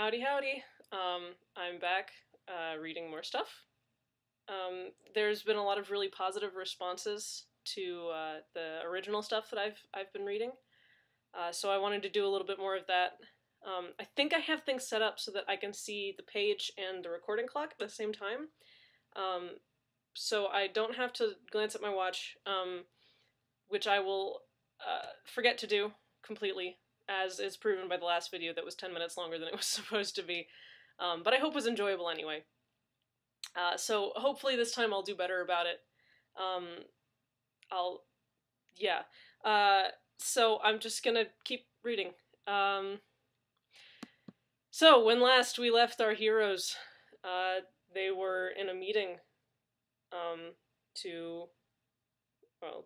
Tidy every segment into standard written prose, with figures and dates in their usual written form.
Howdy, howdy. I'm back reading more stuff. There's been a lot of really positive responses to the original stuff that I've been reading, so I wanted to do a little bit more of that. I think I have things set up so that I can see the page and the recording clock at the same time, so I don't have to glance at my watch, which I will forget to do completely, as is proven by the last video that was 10 minutes longer than it was supposed to be. But I hope it was enjoyable anyway. So hopefully this time I'll do better about it. So I'm just gonna keep reading. So when last we left our heroes, they were in a meeting,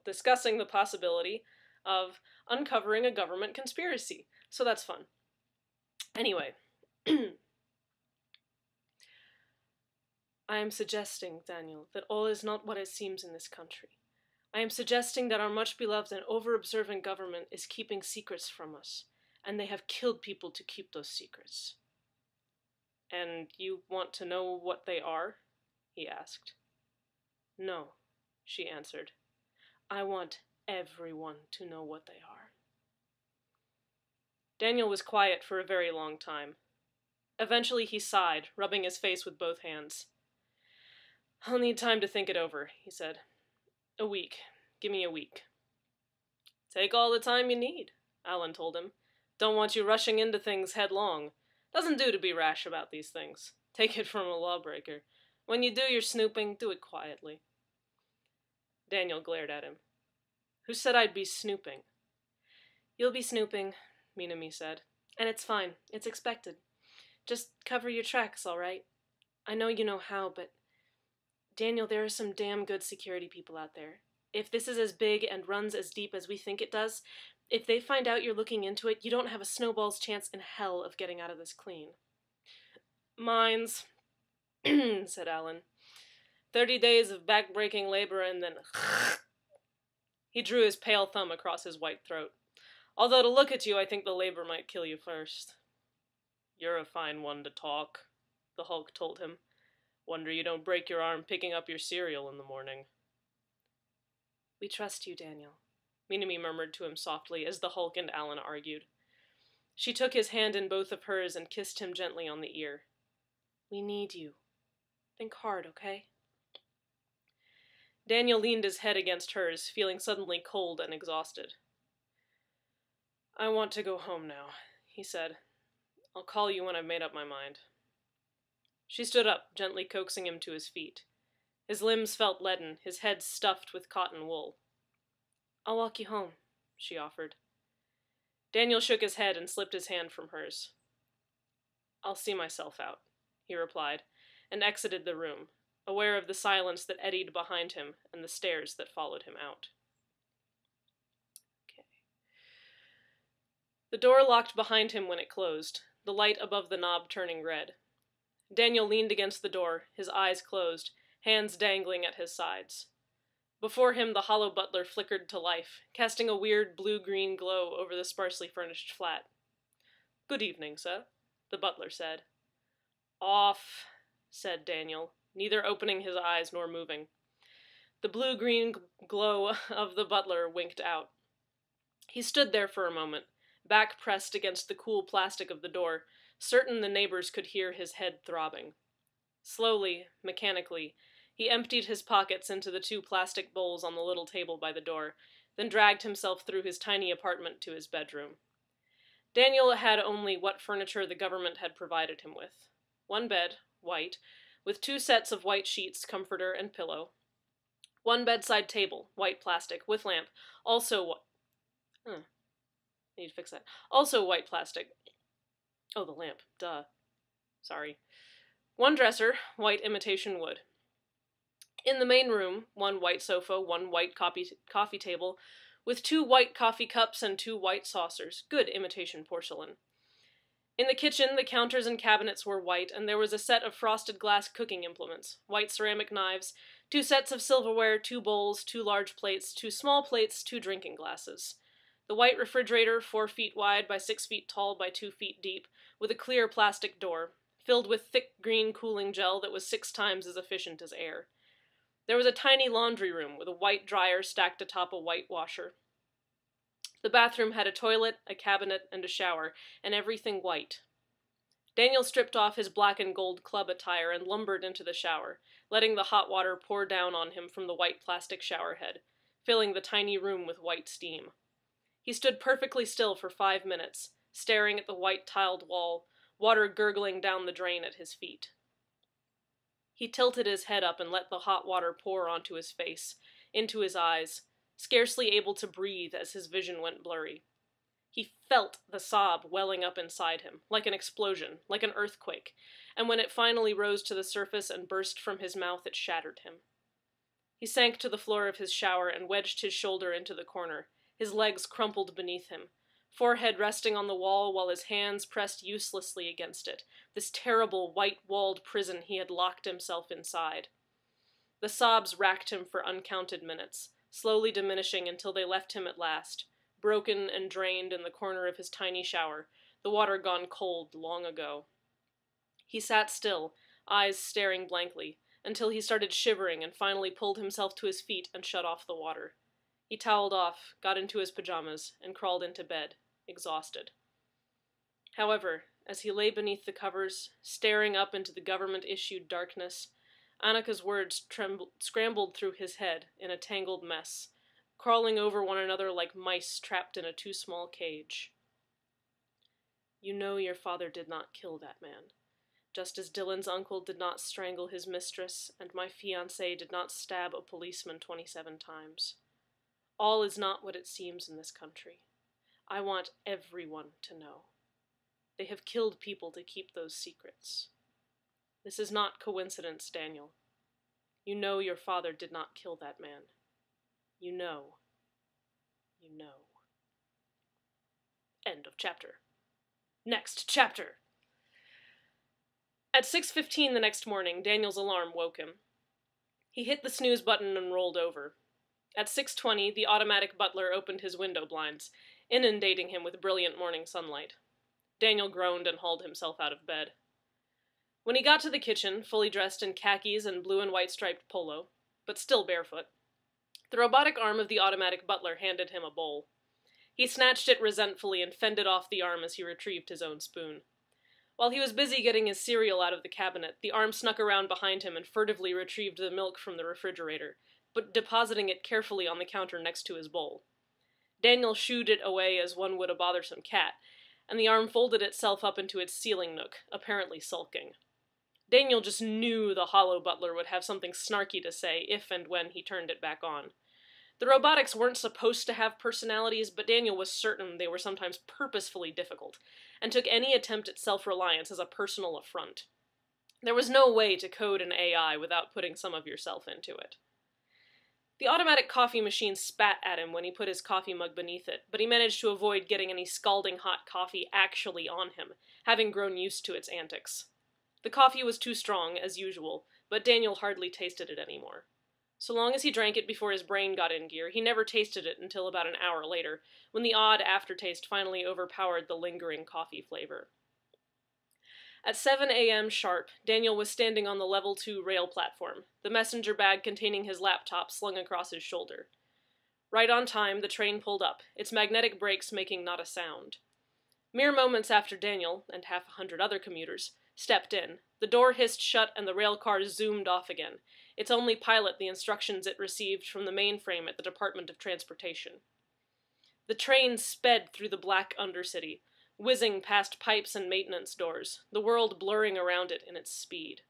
discussing the possibility of uncovering a government conspiracy. So that's fun. Anyway. I am suggesting, Daniel, that all is not what it seems in this country. I am suggesting that our much-beloved and over-observant government is keeping secrets from us, and they have killed people to keep those secrets. And you want to know what they are? He asked. No, she answered. I want everyone to know what they are. Daniel was quiet for a very long time. Eventually he sighed, rubbing his face with both hands. I'll need time to think it over, he said. A week. Give me a week. Take all the time you need, Alan told him. Don't want you rushing into things headlong. Doesn't do to be rash about these things. Take it from a lawbreaker. When you do your snooping, do it quietly. Daniel glared at him. Who said I'd be snooping? You'll be snooping, Minami said. And it's fine. It's expected. Just cover your tracks, all right? I know you know how, but... Daniel, there are some damn good security people out there. If this is as big and runs as deep as we think it does, if they find out you're looking into it, you don't have a snowball's chance in hell of getting out of this clean. Mines, said Alan. 30 days of back-breaking labor and then... He drew his pale thumb across his white throat. Although to look at you, I think the labor might kill you first. You're a fine one to talk, the Hulk told him. Wonder you don't break your arm picking up your cereal in the morning. We trust you, Daniel, Minami murmured to him softly as the Hulk and Alan argued. She took his hand in both of hers and kissed him gently on the ear. We need you. Think hard, okay? Daniel leaned his head against hers, feeling suddenly cold and exhausted. I want to go home now, he said. I'll call you when I've made up my mind. She stood up, gently coaxing him to his feet. His limbs felt leaden, his head stuffed with cotton wool. I'll walk you home, she offered. Daniel shook his head and slipped his hand from hers. I'll see myself out, he replied, and exited the room, aware of the silence that eddied behind him and the stairs that followed him out. Okay. The door locked behind him when it closed, the light above the knob turning red. Daniel leaned against the door, his eyes closed, hands dangling at his sides. Before him, the hollow butler flickered to life, casting a weird blue-green glow over the sparsely furnished flat. Good evening, sir, the butler said. Off, said Daniel, neither opening his eyes nor moving. The blue-green glow of the butler winked out. He stood there for a moment, back pressed against the cool plastic of the door, certain the neighbors could hear his head throbbing. Slowly, mechanically, he emptied his pockets into the 2 plastic bowls on the little table by the door, then dragged himself through his tiny apartment to his bedroom. Daniel had only what furniture the government had provided him with. 1 bed, white, with 2 sets of white sheets, comforter, and pillow. 1 bedside table, white plastic, with lamp, also need to fix that. Also white plastic. Oh, the lamp. Duh. Sorry. 1 dresser, white imitation wood. In the main room, 1 white sofa, 1 white coffee table, with 2 white coffee cups and 2 white saucers, good imitation porcelain. In the kitchen, the counters and cabinets were white, and there was a set of frosted glass cooking implements, white ceramic knives, 2 sets of silverware, 2 bowls, 2 large plates, 2 small plates, 2 drinking glasses. The white refrigerator, 4 feet wide by 6 feet tall by 2 feet deep, with a clear plastic door, filled with thick green cooling gel that was 6 times as efficient as air. There was a tiny laundry room with a white dryer stacked atop a white washer. The bathroom had a toilet, a cabinet, and a shower, and everything white. Daniel stripped off his black and gold club attire and lumbered into the shower, letting the hot water pour down on him from the white plastic shower head, filling the tiny room with white steam. He stood perfectly still for 5 minutes, staring at the white tiled wall, water gurgling down the drain at his feet. He tilted his head up and let the hot water pour onto his face, into his eyes, scarcely able to breathe as his vision went blurry. He felt the sob welling up inside him, like an explosion, like an earthquake, and when it finally rose to the surface and burst from his mouth, it shattered him. He sank to the floor of his shower and wedged his shoulder into the corner, his legs crumpled beneath him, forehead resting on the wall while his hands pressed uselessly against it, this terrible white-walled prison he had locked himself inside. The sobs racked him for uncounted minutes, slowly diminishing until they left him at last, broken and drained in the corner of his tiny shower, the water gone cold long ago. He sat still, eyes staring blankly, until he started shivering and finally pulled himself to his feet and shut off the water. He toweled off, got into his pajamas, and crawled into bed, exhausted. However, as he lay beneath the covers, staring up into the government-issued darkness, Annika's words scrambled through his head in a tangled mess, crawling over one another like mice trapped in a too small cage. You know your father did not kill that man, just as Dylan's uncle did not strangle his mistress, and my fiancé did not stab a policeman 27 times. All is not what it seems in this country. I want everyone to know. They have killed people to keep those secrets. This is not coincidence, Daniel. You know your father did not kill that man. You know. You know. End of chapter. Next chapter! At 6:15 the next morning, Daniel's alarm woke him. He hit the snooze button and rolled over. At 6:20, the automatic butler opened his window blinds, inundating him with brilliant morning sunlight. Daniel groaned and hauled himself out of bed. When he got to the kitchen, fully dressed in khakis and blue and white striped polo, but still barefoot, the robotic arm of the automatic butler handed him a bowl. He snatched it resentfully and fended off the arm as he retrieved his own spoon. While he was busy getting his cereal out of the cabinet, the arm snuck around behind him and furtively retrieved the milk from the refrigerator, but depositing it carefully on the counter next to his bowl. Daniel shooed it away as one would a bothersome cat, and the arm folded itself up into its ceiling nook, apparently sulking. Daniel just knew the hollow butler would have something snarky to say if and when he turned it back on. The robotics weren't supposed to have personalities, but Daniel was certain they were sometimes purposefully difficult, and took any attempt at self-reliance as a personal affront. There was no way to code an AI without putting some of yourself into it. The automatic coffee machine spat at him when he put his coffee mug beneath it, but he managed to avoid getting any scalding hot coffee actually on him, having grown used to its antics. The coffee was too strong, as usual, but Daniel hardly tasted it anymore. So long as he drank it before his brain got in gear, he never tasted it until about an hour later, when the odd aftertaste finally overpowered the lingering coffee flavor. At 7 a.m. sharp, Daniel was standing on the level 2 rail platform, the messenger bag containing his laptop slung across his shoulder. Right on time, the train pulled up, its magnetic brakes making not a sound. Mere moments after Daniel, and 100 other commuters, stepped in, the door hissed shut and the rail car zoomed off again, its only pilot the instructions it received from the mainframe at the Department of Transportation. The train sped through the black undercity, whizzing past pipes and maintenance doors, the world blurring around it in its speed.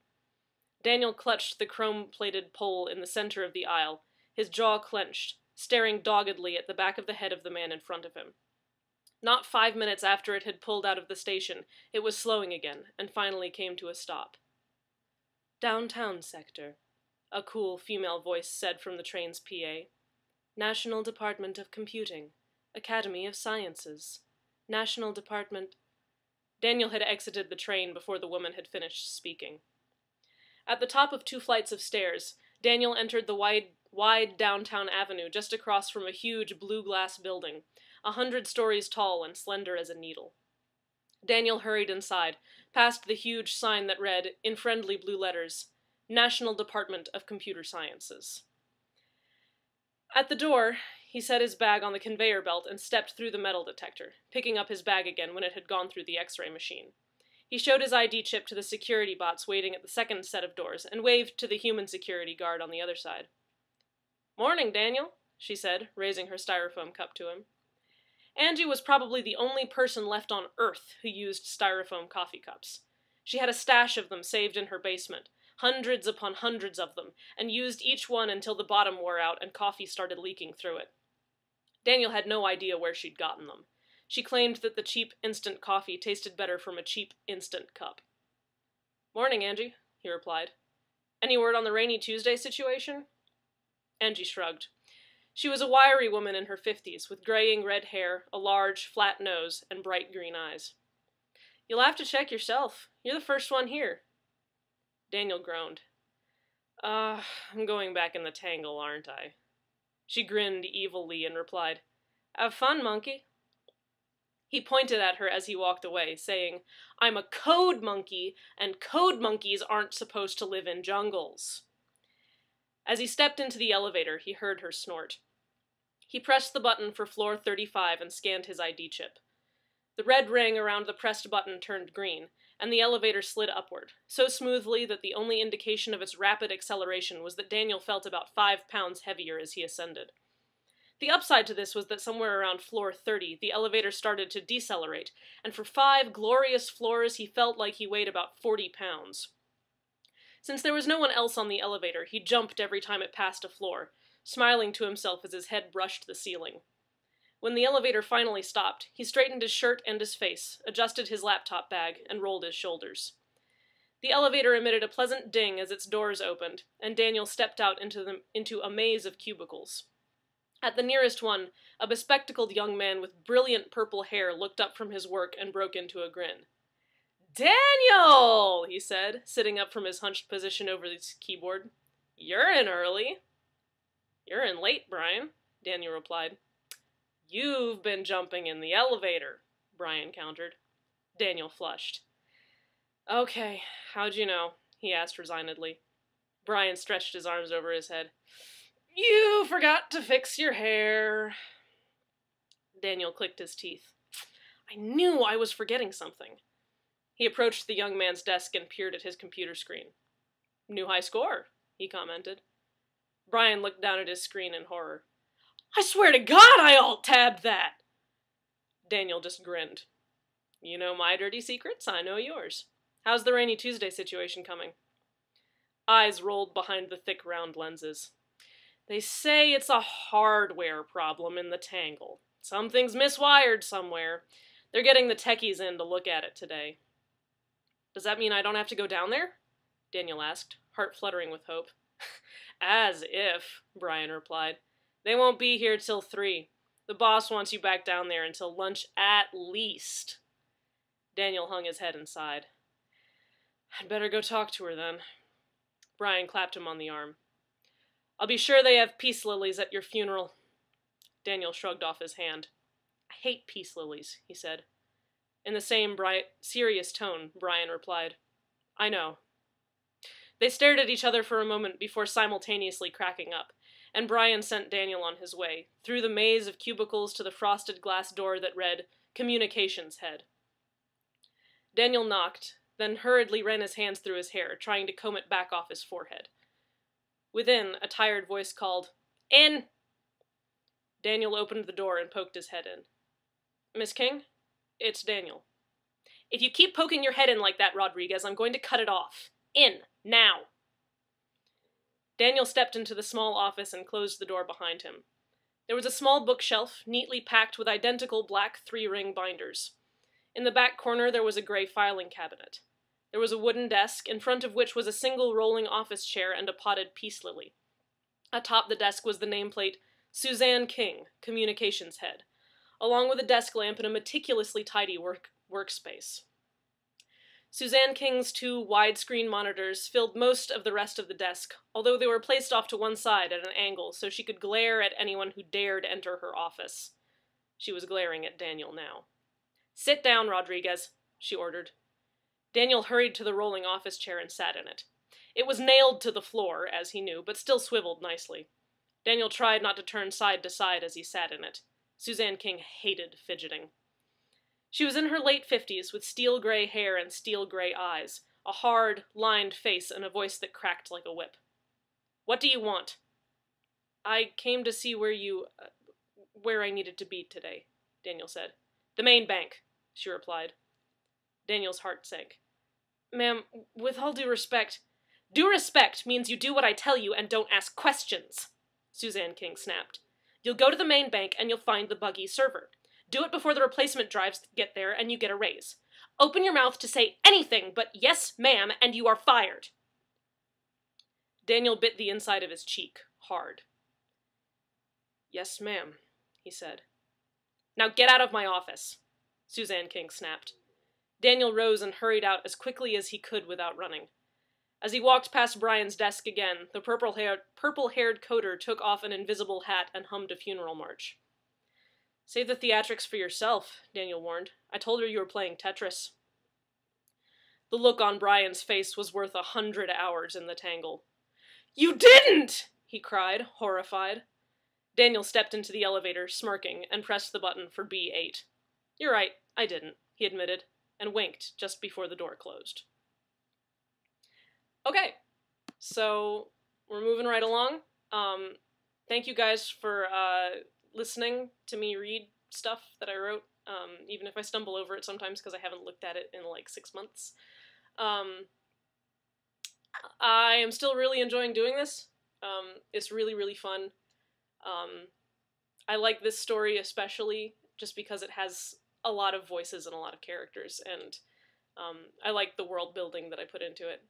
Daniel clutched the chrome-plated pole in the center of the aisle, his jaw clenched, staring doggedly at the back of the head of the man in front of him. Not 5 minutes after it had pulled out of the station, it was slowing again, and finally came to a stop. "Downtown sector," a cool female voice said from the train's PA. "National Department of Computing. Academy of Sciences. National Department—" Daniel had exited the train before the woman had finished speaking. At the top of 2 flights of stairs, Daniel entered the wide downtown avenue just across from a huge blue glass building, 100 stories tall and slender as a needle. Daniel hurried inside, past the huge sign that read, in friendly blue letters, National Department of Computer Sciences. At the door, he set his bag on the conveyor belt and stepped through the metal detector, picking up his bag again when it had gone through the X-ray machine. He showed his ID chip to the security bots waiting at the second set of doors and waved to the human security guard on the other side. "Morning, Daniel," she said, raising her styrofoam cup to him. Angie was probably the only person left on Earth who used styrofoam coffee cups. She had a stash of them saved in her basement, hundreds upon hundreds of them, and used each one until the bottom wore out and coffee started leaking through it. Daniel had no idea where she'd gotten them. She claimed that the cheap instant coffee tasted better from a cheap instant cup. "Morning, Angie," he replied. "Any word on the rainy Tuesday situation?" Angie shrugged. She was a wiry woman in her 50s, with graying red hair, a large, flat nose, and bright green eyes. "You'll have to check yourself. You're the first one here." Daniel groaned. I'm going back in the tangle, aren't I?" She grinned evilly and replied, "Have fun, monkey." He pointed at her as he walked away, saying, "I'm a code monkey, and code monkeys aren't supposed to live in jungles." As he stepped into the elevator, he heard her snort. He pressed the button for floor 35 and scanned his ID chip. The red ring around the pressed button turned green, and the elevator slid upward, so smoothly that the only indication of its rapid acceleration was that Daniel felt about 5 pounds heavier as he ascended. The upside to this was that somewhere around floor 30, the elevator started to decelerate, and for 5 glorious floors he felt like he weighed about 40 pounds. Since there was no one else on the elevator, he jumped every time it passed a floor, smiling to himself as his head brushed the ceiling. When the elevator finally stopped, he straightened his shirt and his face, adjusted his laptop bag, and rolled his shoulders. The elevator emitted a pleasant ding as its doors opened, and Daniel stepped out into a maze of cubicles. At the nearest one, a bespectacled young man with brilliant purple hair looked up from his work and broke into a grin. "Daniel!" he said, sitting up from his hunched position over his keyboard. "You're in early." "You're in late, Brian," Daniel replied. "You've been jumping in the elevator," Brian countered. Daniel flushed. "Okay, how'd you know?" he asked resignedly. Brian stretched his arms over his head. "You forgot to fix your hair." Daniel clicked his teeth. I knew I was forgetting something. He approached the young man's desk and peered at his computer screen. "New high score," he commented. Brian looked down at his screen in horror. "I swear to God I alt-tabbed that!" Daniel just grinned. "You know my dirty secrets, I know yours. How's the rainy Tuesday situation coming?" Eyes rolled behind the thick round lenses. "They say it's a hardware problem in the tangle. Something's miswired somewhere. They're getting the techies in to look at it today." "Does that mean I don't have to go down there?" Daniel asked, heart fluttering with hope. "As if," Brian replied. "They won't be here till 3. The boss wants you back down there until lunch at least." Daniel hung his head and sighed. "I'd better go talk to her then." Brian clapped him on the arm. "I'll be sure they have peace lilies at your funeral." Daniel shrugged off his hand. "I hate peace lilies," he said. In the same serious tone, Brian replied, "I know." They stared at each other for a moment before simultaneously cracking up, and Brian sent Daniel on his way, through the maze of cubicles to the frosted glass door that read, "Communications Head." Daniel knocked, then hurriedly ran his hands through his hair, trying to comb it back off his forehead. Within, a tired voice called, "In!" Daniel opened the door and poked his head in. "Miss King? It's Daniel." "If you keep poking your head in like that, Rodriguez, I'm going to cut it off. In! Now!" Daniel stepped into the small office and closed the door behind him. There was a small bookshelf, neatly packed with identical black 3-ring binders. In the back corner there was a gray filing cabinet. There was a wooden desk, in front of which was a single rolling office chair and a potted peace lily. Atop the desk was the nameplate, "Suzanne King, Communications Head," along with a desk lamp and a meticulously tidy workspace. Suzanne King's 2 widescreen monitors filled most of the rest of the desk, although they were placed off to one side at an angle so she could glare at anyone who dared enter her office. She was glaring at Daniel now. "Sit down, Rodriguez," she ordered. Daniel hurried to the rolling office chair and sat in it. It was nailed to the floor, as he knew, but still swiveled nicely. Daniel tried not to turn side to side as he sat in it. Suzanne King hated fidgeting. She was in her late 50s, with steel-gray hair and steel-gray eyes, a hard, lined face, and a voice that cracked like a whip. "What do you want?" "I came to see where I needed to be today," Daniel said. "The main bank," she replied. Daniel's heart sank. "Ma'am, with all due respect—" "Due respect means you do what I tell you and don't ask questions," Suzanne King snapped. "You'll go to the main bank and you'll find the buggy server. Do it before the replacement drives get there and you get a raise. Open your mouth to say anything but yes, ma'am, and you are fired." Daniel bit the inside of his cheek, hard. "Yes, ma'am," he said. "Now get out of my office," Suzanne King snapped. Daniel rose and hurried out as quickly as he could without running. As he walked past Brian's desk again, the purple-haired coder took off an invisible hat and hummed a funeral march. "Save the theatrics for yourself," Daniel warned. "I told her you were playing Tetris." The look on Brian's face was worth 100 hours in the tangle. "You didn't!" he cried, horrified. Daniel stepped into the elevator, smirking, and pressed the button for B8. "You're right, I didn't," he admitted, and winked just before the door closed. Okay, so we're moving right along. Thank you guys for listening to me read stuff that I wrote, even if I stumble over it sometimes because I haven't looked at it in like 6 months. I am still really enjoying doing this. It's really, really fun. I like this story especially just because it has a lot of voices and a lot of characters, and I like the world building that I put into it.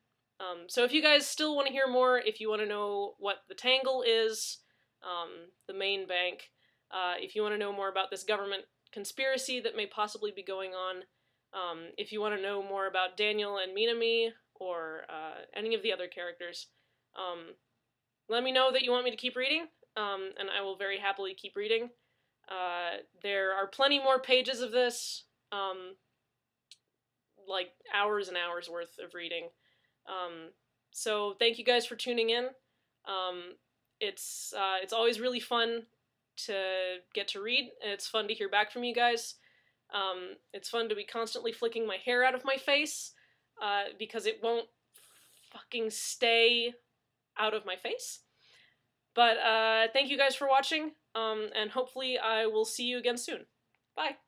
So if you guys still want to hear more, if you want to know what the Tangle is, the main bank, if you want to know more about this government conspiracy that may possibly be going on, if you want to know more about Daniel and Minami, or any of the other characters, let me know that you want me to keep reading, and I will very happily keep reading. There are plenty more pages of this, like hours and hours worth of reading. So thank you guys for tuning in. It's always really fun to get to read, and it's fun to hear back from you guys. It's fun to be constantly flicking my hair out of my face, because it won't fucking stay out of my face. But thank you guys for watching, and hopefully I will see you again soon. Bye!